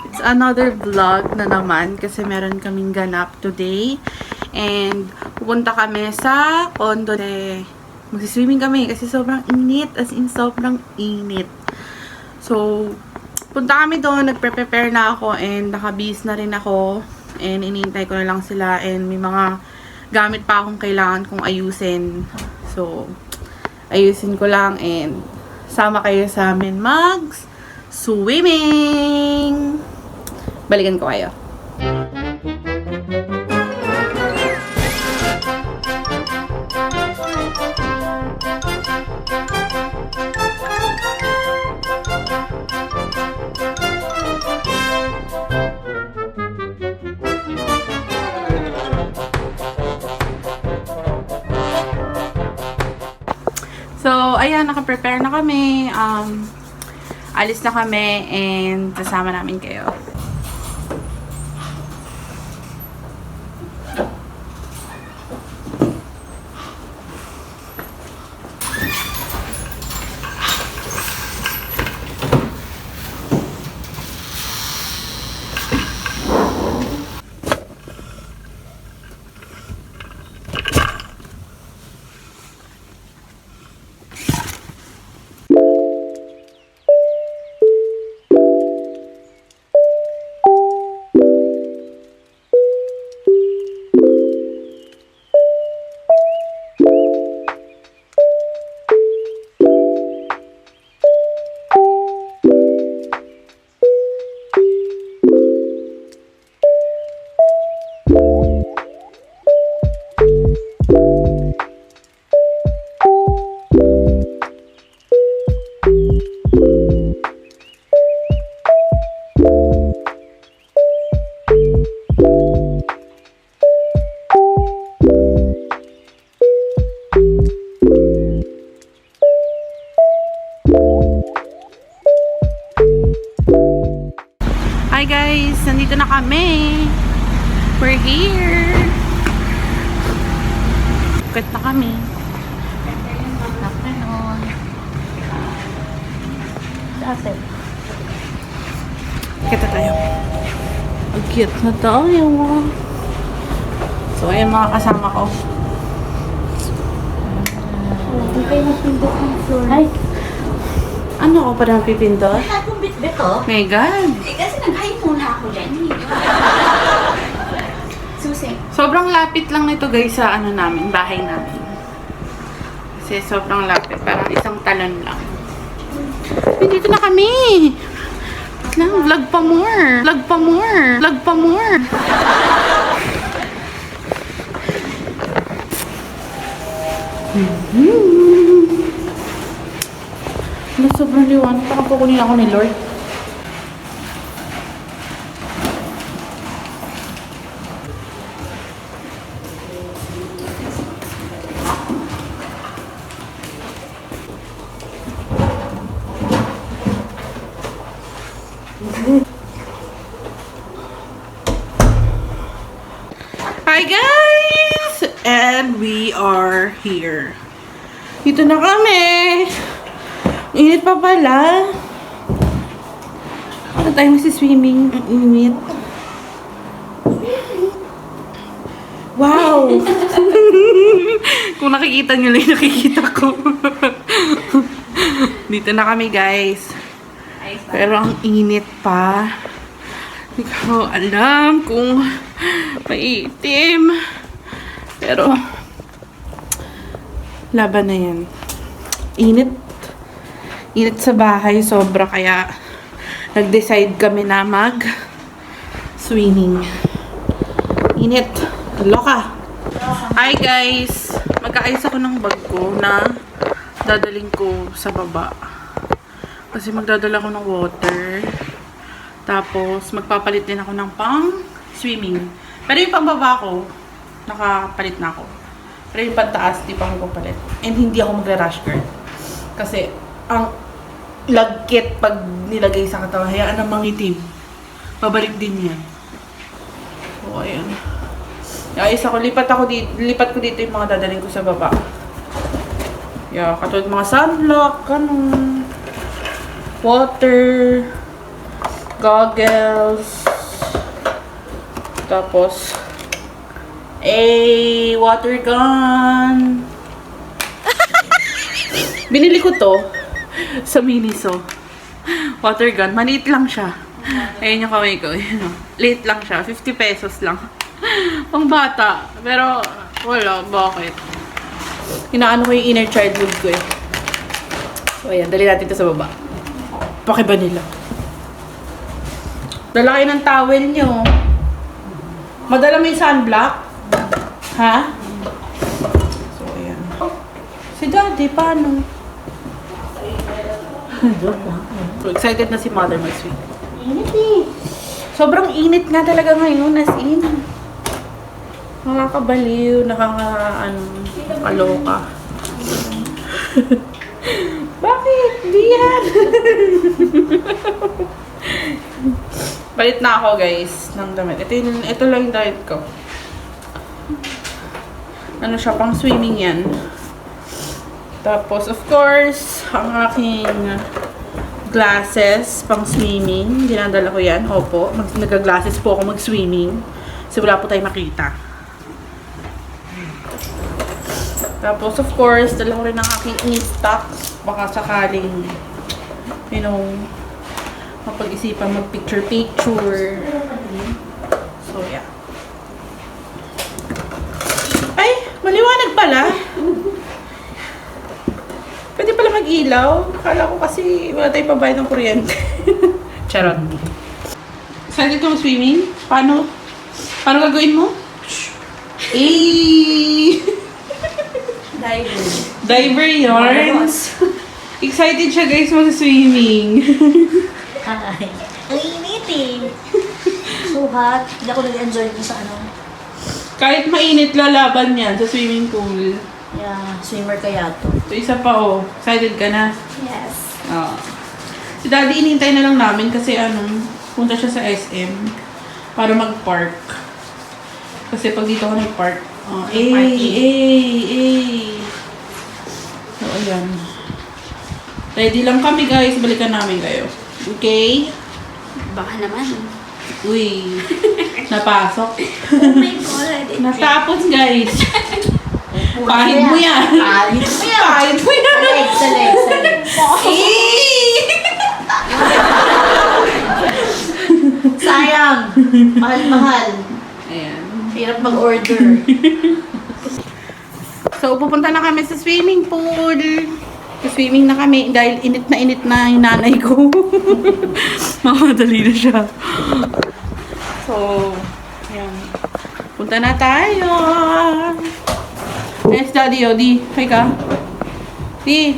it's another vlog na naman kasi meron kaming ganap today. And pupunta kami sa condo. Magsiswimming kami kasi sobrang init. As in, sobrang init. So, punta kami doon. Nagpe-prepare na ako and nakabihis na rin ako. And inintay ko na lang sila. And may mga gamit pa akong kailangan kong ayusin. So, ayusin ko lang and sama kayo sa amin mag-swimming! Balikan ko kayo. So, ayan, naka-prepare na kami. Alis na kami and kasama namin kayo. Hi guys! Nandito na kami! We're here! Bukit na kami. Afternoon. Dati. Kita tayo. Agkit na tayo. So, ayan mga kasama ko. Hindi kayo napindot ng floor. Ay, Ano ko pa na pipindot? wala akong bit-bit oh. My God! Eh, kasi nag-high muna ako dyan. Susi. Sobrang lapit lang nito guys sa ano namin, bahay namin. Kasi sobrang lapit, parang isang talon lang. Dito na kami! Na, vlog pa more! Vlog pa more! Vlog pa more! Ano, sobrang liwanag. Parang kukunin ako ni Lord. Hi guys! And we are here. Dito na kami. Init pa pala. Ano tayo swimming? Ang init. Wow! Kung nakikita nyo lang, nakikita ko. Dito na kami guys. Pero ang init pa. Hindi ko alam kung maitim. Pero laban na yan. Init. Init sa bahay. Sobra kaya nag-decide kami na mag-swimming. Init. Loka. Hi guys. Mag-aayos ako ng bag ko na dadaling ko sa baba. Kasi magdadala ako ng water. Tapos, magpapalit din ako ng pang-swimming. Pero yung pang-baba ko, nakapalit na ako. Pero yung pang-taas, di pa ako papalit. And hindi ako magra-rush guard. Kasi, ang lagkit pag nilagay sa katawan, hayaan na mangitim. Babalik din yan. So, ayan. Ayos ako. Lipat ko dito yung mga dadaling ko sa baba. Yeah, katulad mga sunblock, water, goggles. Tapos, water gun. Binili ko to sa Miniso. Water gun. Maliit lang siya. Ayun yung kamay ko. Liit lang siya. 50 pesos lang. Pang bata. Pero, wala. Bakit? Inaano ko yung inner childhood ko eh. So, ayan. Dali natin ito sa baba. Pakiba nila. Dala kayo ng towel nyo. Madala mo yung sunblock? Ha? So, ayan. Si Daddy, paano? So, excited na si Mother mag-swim. Init eh. Sobrang init nga talaga ngayon, as in. Nakakabaliw, nakakaloka. Bakit? Di yan. Balit na ako, guys, ng damit. Ito lang yung diet ko. Ano siya, pang swimming yan. Tapos, of course, ang aking glasses pang swimming. Dinadala ko yan. Opo, nagka-glasses po ako mag-swimming. Kasi wala po tayong makita. Tapos, of course, dala ko rin ang aking e-stocks. Baka sakaling, you know, mapag-isipan mag-picture-picture. So, yeah. Ay, maliwanag pala. Pwede pala mag-ilaw. Akala ko kasi wala tayong pabayad ng kuryente. Charot. Excited ka mag-swimming? Paano? Paano gagawin mo? Diver. Diver yarn. Excited siya, guys, mag-swimming. Ay. Ang init eh. So hot. Hindi ako nag-enjoy dun sa ano. Kahit mainit, lalaban yan sa swimming pool. Yeah, swimmer kaya to. Ito isa pa, oh. Excited ka na? Yes. Oo. Si Daddy, inintay na lang namin kasi punta siya sa SM para mag-park. Kasi pag dito ako nag-park, So, ayan. Ready lang kami, guys. Balikan namin kayo. Okay? Baka naman. Uy. Napasok. Oh my God. Natapos, guys. Pahid mo yan. Pahid mo yan. Pahid mo yan. Sa legs. Sayang. Mahal-mahal. Ayan. Hirap mag-order. So, pupunta na kami sa swimming pool. Swimming na kami dahil init na yung nanay ko. Mamadali na siya. So, ayan. Punta na tayo. Yes, Daddy, oh, di. Hi ka. Di.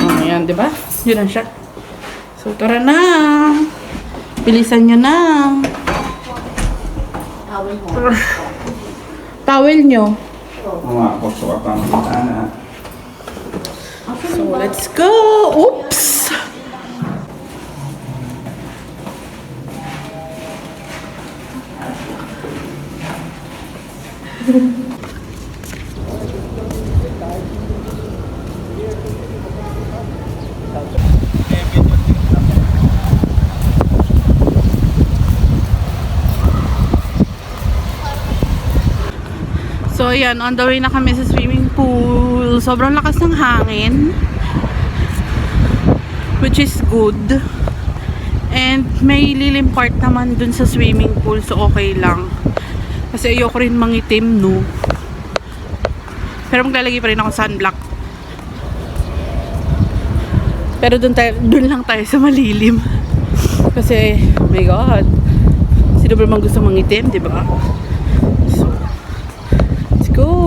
Oh, ayan, diba? Yun na siya. So, tara na. Bilisan nyo na. Tawel mo. Towel nyo. Mga kusuot ang sana. So, let's go. Oops. So, ayan, on the way na kami sa swimming pool. Sobrang lakas ng hangin. Which is good. And may lilim part naman dun sa swimming pool. So, okay lang. Kasi ayoko rin mangitim, no? Pero maglalagay pa rin ako sunblock. Pero dun lang tayo sa malilim. Kasi, oh my God. Sino ba naman gusto mangitim, di ba? So, let's go!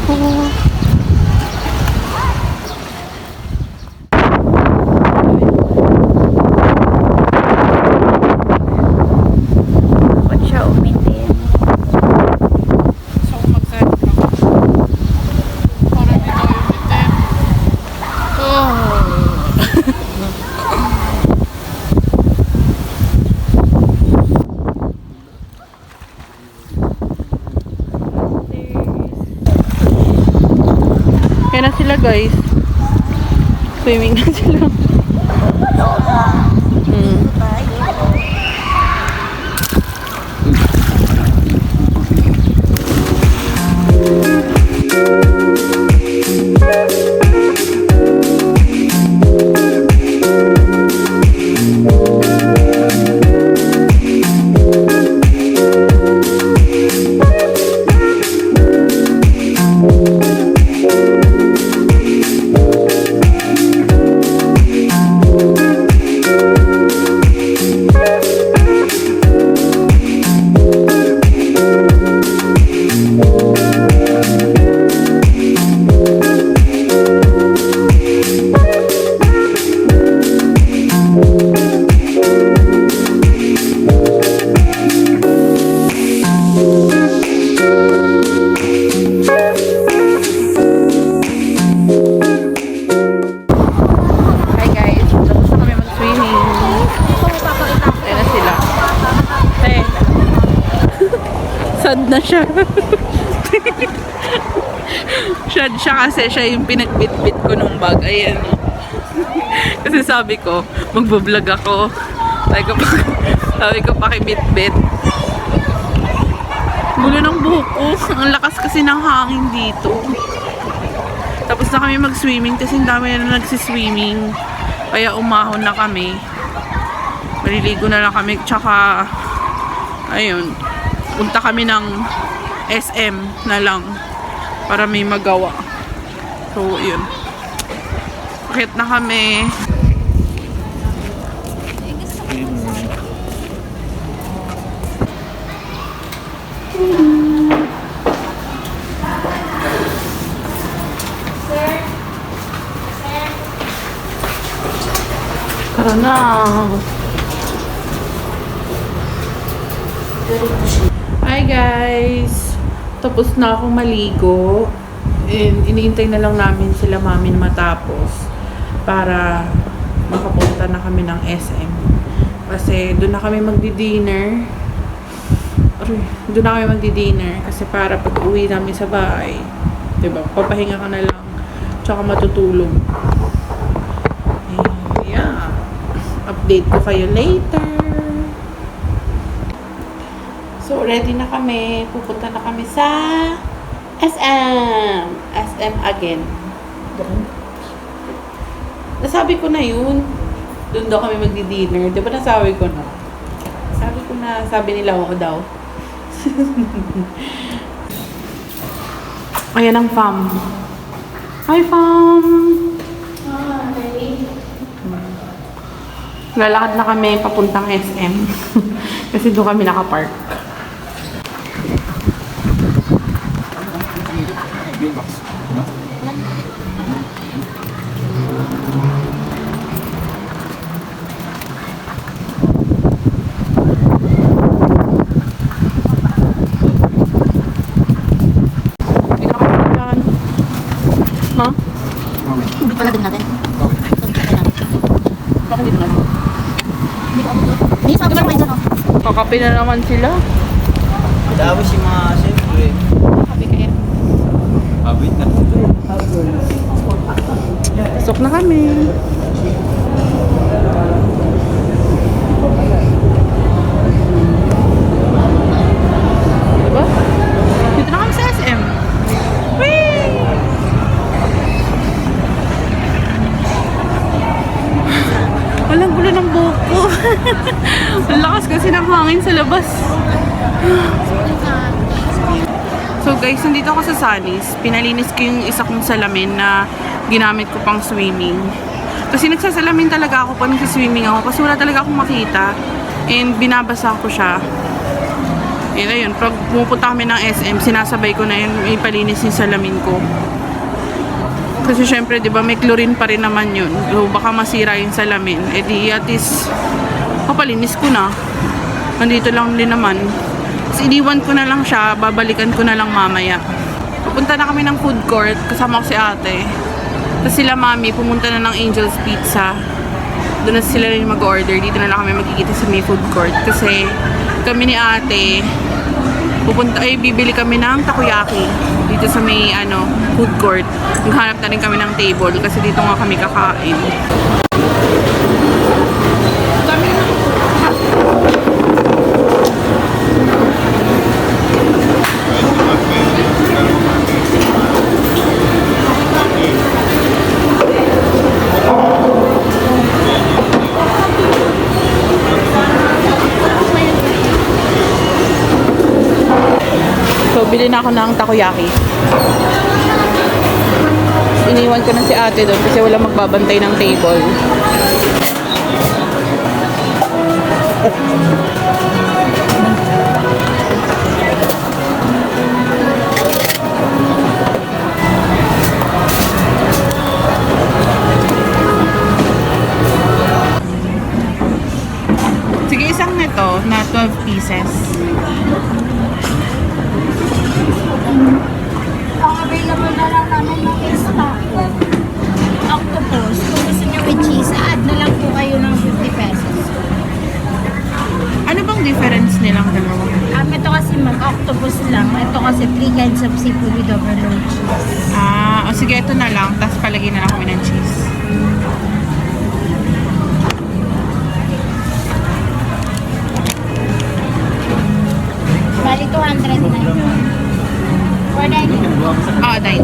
Oh. Ba't siya umitin? So, mag-sunblock. Para di tayo umitin. Oh. Yan na sila guys. Swimming na sila. Hi guys, tapos na kami mag-swimming. Ayan na sila. Hey. Sad na siya. Sad siya kasi siya yung pinagbitbit ko nung bag. Ayan. Kasi sabi ko, magbablog ako. Sabi ko pakibitbit. Gulo ng buhok ko. Ang lakas kasi ng hangin dito. Tapos na kami mag-swimming kasi ang dami na nagsiswimming. Kaya umahon na kami. Maliligo na lang kami. Tsaka, ayun, punta kami ng SM na lang para may magawa. So, yun. Akit na kami. Tara na. Hi guys! Tapos na akong maligo. And iniintay na lang namin sila mami na matapos para makapunta na kami ng SM. Kasi doon na kami magdi-dinner. Doon na kami magdi-dinner kasi para pag uwi namin sa bahay, diba, papahinga ka na lang tsaka matutulog. Yeah. Update ko kayo later. So, ready na kami. Pupunta na kami sa SM. SM again. Nasabi ko na yun. Doon daw kami magdi-dinner. Di ba nasabi ko na? Sabi nila ako daw. Ayan ang fam. Hi, fam! Lalakad na kami papuntang SM. Kasi doon kami nakapark. Ma? Hindi pala din natin. Bakit dito na? Hindi, sabi ko naman dyan. Kakape na naman sila. Dami si mga siyempre. Kape kaya. Habit na. Pasok na kami. Diba? Dito na kami sa SM. Whee! Walang gulo ng buhok ko. Ang lakas kasi ng hangin sa labas. So guys, nandito ako sa Sunny's. Pinalinis ko yung isa kong salamin na ginamit ko pang swimming. Kasi nagsasalamin talaga ako pag nagsiswimming ako kasi wala talaga akong makita. And binabasa ko siya. And ayun, pag pumupunta kami ng SM, sinasabay ko na yun, ipalinis yung salamin ko. Kasi syempre, di ba, may chlorine pa rin naman yun. So baka masira yung salamin. Eh di, at least, papalinis ko na. Nandito lang din naman. Tapos iniwan ko na lang siya, babalikan ko na lang mamaya. Pupunta na kami ng food court, kasama ko si ate. Tapos sila mami, pumunta na ng Angel's Pizza. Doon na sila rin mag-order. Dito na lang kami magkikita sa may food court. Kasi kami ni ate, bibili kami ng takoyaki dito sa may food court. Naghanap na rin kami ng table kasi dito nga kami kakain. So, bili na ako ng takoyaki. Iniwan ko na si ate doon kasi wala magbabantay ng table. Sige, isang nito na 12 pieces. Ang available na lang namin ng taco. Octopus. Kung gusto nyo with cheese, add na lang po kayo ng 50 pesos. Ano bang difference nilang dalawa? Ito kasi octopus lang. Ito kasi 3 kinds of seafood with overload cheese. O sige, ito na lang. Tapos palagay na lang kami ng cheese. Bali 200 na yun. For dining. Dahil.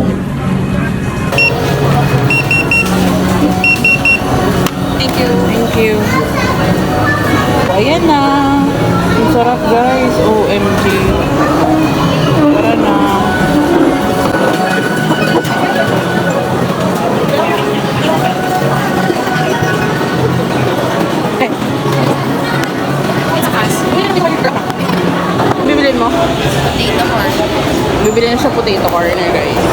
Thank you. Thank you. Ayan na. Ang sarap guys. OMG. Tara na. Bibili mo? Potato corn. Bibili na siya potato corner guys.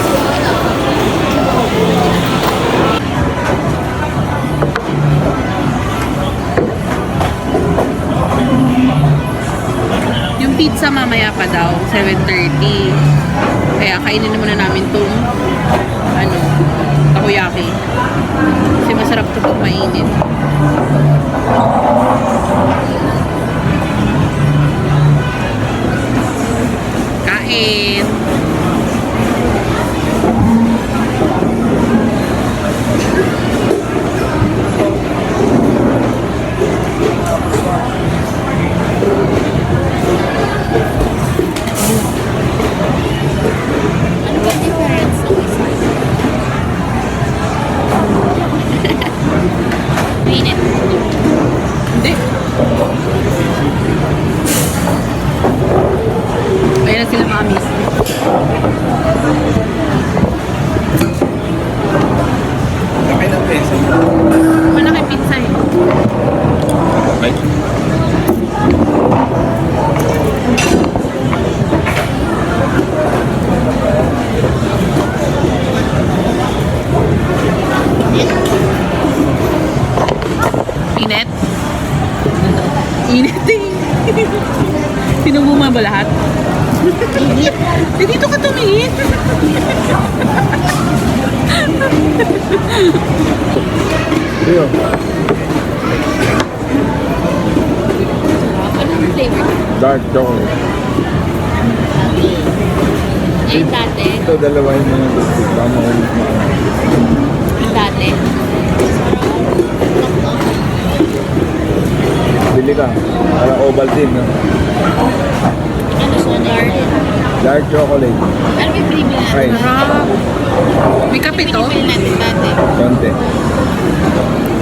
Yung pizza mamaya pa daw, 7:30. Kaya kainin na muna namin tong takoyaki. Kasi masarap ito pag mainit. Kain! Ano ba difference ng isa? Mainit. Hindi. Ayan na sila mga miss. Laki ng pesa. Malaki pizza eh. Okay. Init? Init eh. Tinubuma ba lahat? Init. Dito ka tumingin. Rio. Anong flavor? Dark chocolate. Yung dati. Ito, dalawa yung mga gusto. Tama ko. Yung dati. Bili ka. Para Ovaltine. No? Ano siya? Dark chocolate. Ano may premium natin? Ay, Sarap. May kape to? Pinipili natin dati. konti.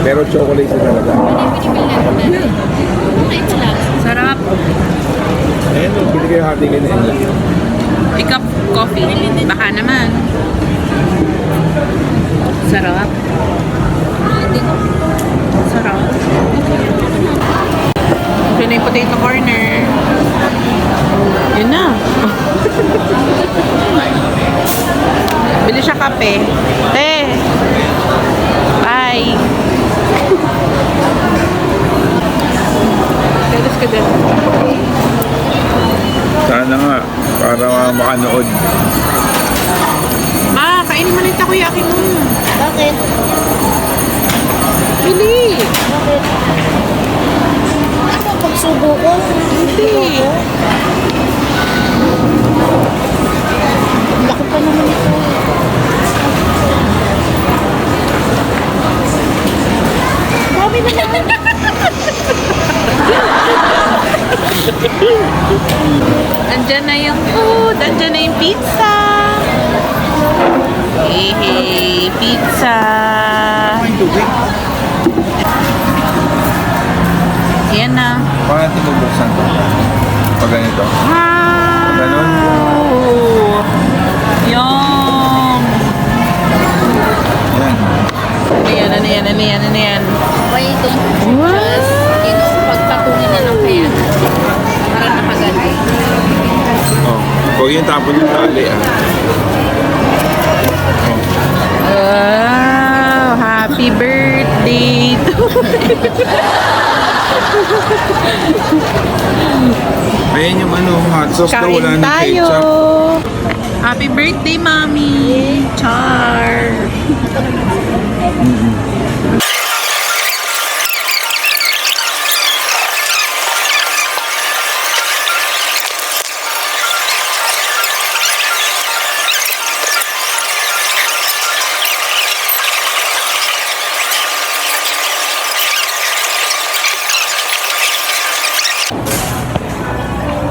Pero chocolate siya talaga. Pinipili natin dati. Okay ito lang. Sarap. Ayan, bili kayo hati kayo na yun. Pick up coffee. Baka naman. Sarap. Sarap. Okay na yung potato corner. Yun na. Bili siya kape. Bye. Teles ka din. Sana nga, para makanood. Kainin mo na yung takoyaki mo. Bakit? Bili. Bakit? Ano pagsubo ko? Hindi. Andyan na yung food. Andyan na yung pizza. Hey, hey, pizza. Yan na. Paano natin bubuksan to? Pag ganito. Wow! Ganon. Yum! Yan. Ano yan? Why don't you just, pagpatungan na lang kaya para nakagaling. Oh. Huwag yung tapon yung tali ah. Oh. Wow! Happy birthday to Ayan yung hot sauce daw, wala Kain ng tayo! ketchup. Happy birthday, Mommy! Char!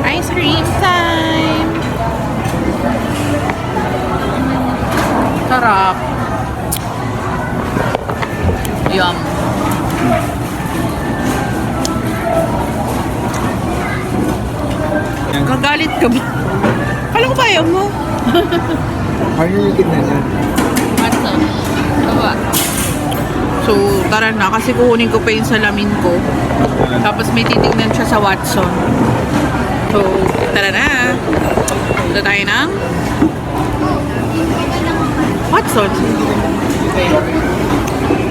Ice cream time! Sarap. Yum. Gagalit ka ba? Kala ko ba ayaw mo? Ano yung na yan? So, tara na. Kasi kukunin ko pa yung salamin ko. Tapos may titignan siya sa Watson. So, tara na. Punta tayo ng Watson.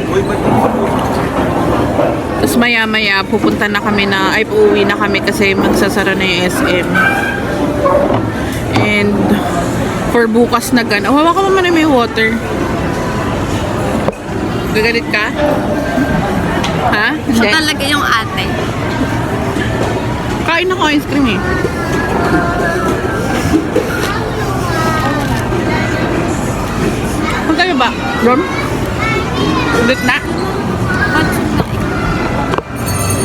Uy, ba't Tapos maya-maya, pupunta na kami uuwi na kami kasi magsasara na yung SM. And, for bukas na hawakan ka mo na may water. Gagalit ka? Ha? Siya Hindi. talaga yung ate. Kain ako ice cream eh. Kung tayo ba? Rom? Ulit na?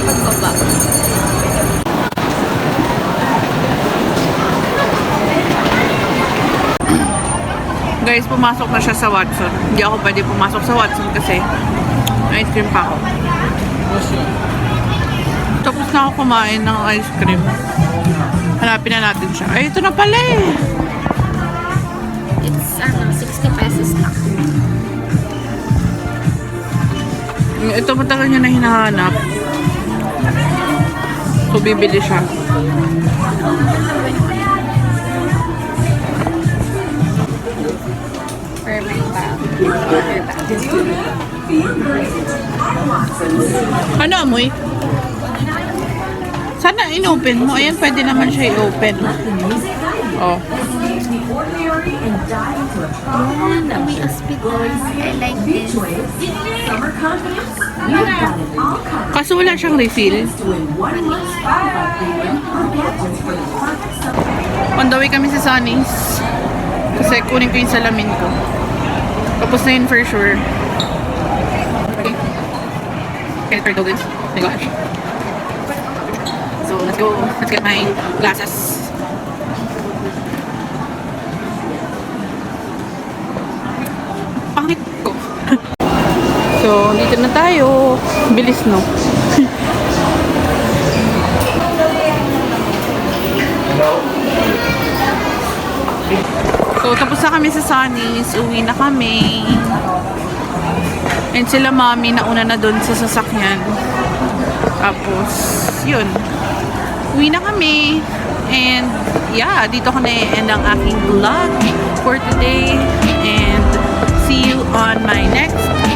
Pagbaba. Guys, pumasok na siya sa Watson. Hindi ako pwede pumasok sa Watson kasi ice cream pa ako. Tapos na ako kumain ng ice cream. Hanapin na natin siya. Ay, ito na pala eh. It's 60 pesos lang. Ito matagal niya na hinahanap. So, bibili siya. Ano amoy? Sana in-open mo. Ayan, pwede naman siya i-open. Oh. May hospital. I like this. Kaso wala siyang refill. On the way kami sa Sunny's. Kasi kunin ko yung salamin ko. Tapos na yun for sure. Okay. Okay, let's go guys. Oh my gosh. So, let's go. Let's get my glasses. Pangit ko. So, dito na tayo. Bilis, no? So, tapos na kami sa Sunny's. Uwi na kami. And sila mami nauna na doon sa sasakyan. Tapos, yun. Uwi na kami. And, yeah, dito ko na-end ang aking vlog for today. And, see you on my next